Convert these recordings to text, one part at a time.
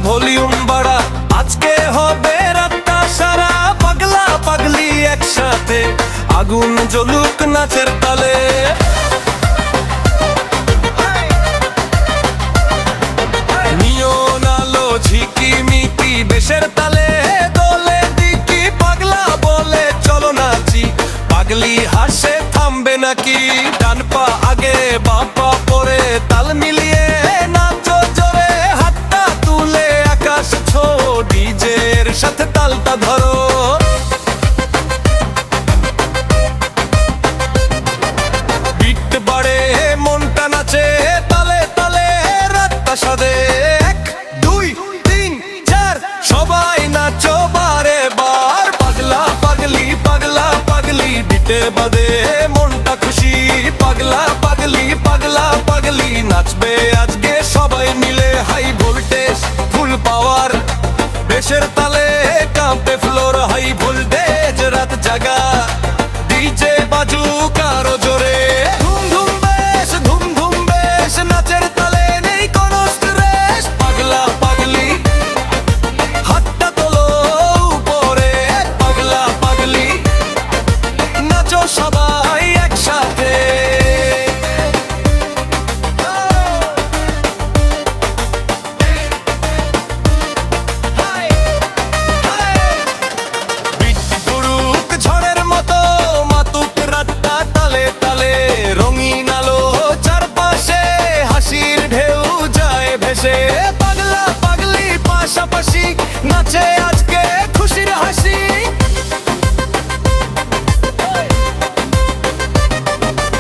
Volume বাড়া, আজকে হবে রাতটা সারা পাগলা পাগলি একসাথে, আগুন জ্বলুক নাচের তালে। নিয়ন আলো ঝিকিমিকি বেশের তালে দোলে দিকি, পাগলা বলে চলো নাচি, পাগলি হাসে থামবে নাকি। ডান পা আগে বাম পা পরে তাল মিলিয়ে নাচো জোরে, হাতটা তুলে আকাশ ছো, ডিজের সাথে তালটা ধরো। বিট বাড়ে মনটা নাচে তালে তালে রাতটা সাদে। 1 2 3 4 সবাই নাচো বারে বার, পাগলা পাগলি পাগলা পাগলি বিটে বাদে মনটা খুশি, পাগলা পাগলি পাগলা পাগলি নাচবে আজকে সবাই মিলে। হাই ভোল্টেজ ফুল পাওয়ার বেশের তালে কাঁপে ফ্লোর, হাই ভোল্টেজ রাত জাগা ডিজে বাজুক আরো জোরে। ধুম ধুম বেশ ধুম ধুম বেশ নাচের তালে নেই কোনো স্ট্রেস, পাগলা পাগলি হাতটা তোলো উপরে, পাগলা পাগলি নাচো সবাই একসাথে। বিট গুরুক ঝড়ের মতো মাতুক রাতটা তালে তালে, রঙিন আলো চারপাশে হাসির ঢেউ যায় ভেসে, পাগলা পাগলি পাশাপাশি নাচে আজকে খুশির হাসি।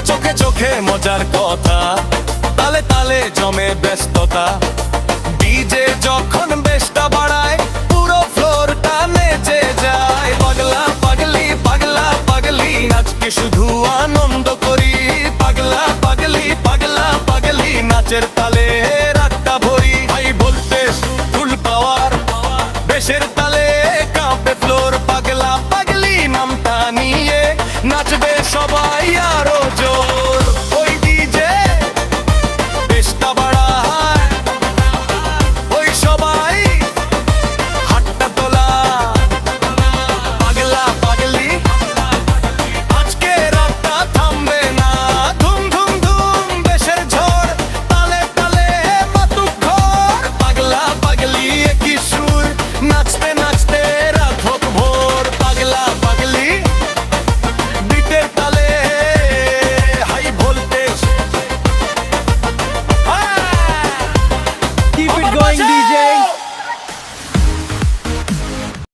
চোখে চোখে মজার কথা, তালে তালে জমে ব্যস্ততা, ডিজে যখন বেশটা বাড়ায় পুরো ফ্লোরটা নেচে যায়, পাগলা পাগলি পাগলা পাগলি আজকে শুধু আনন্দ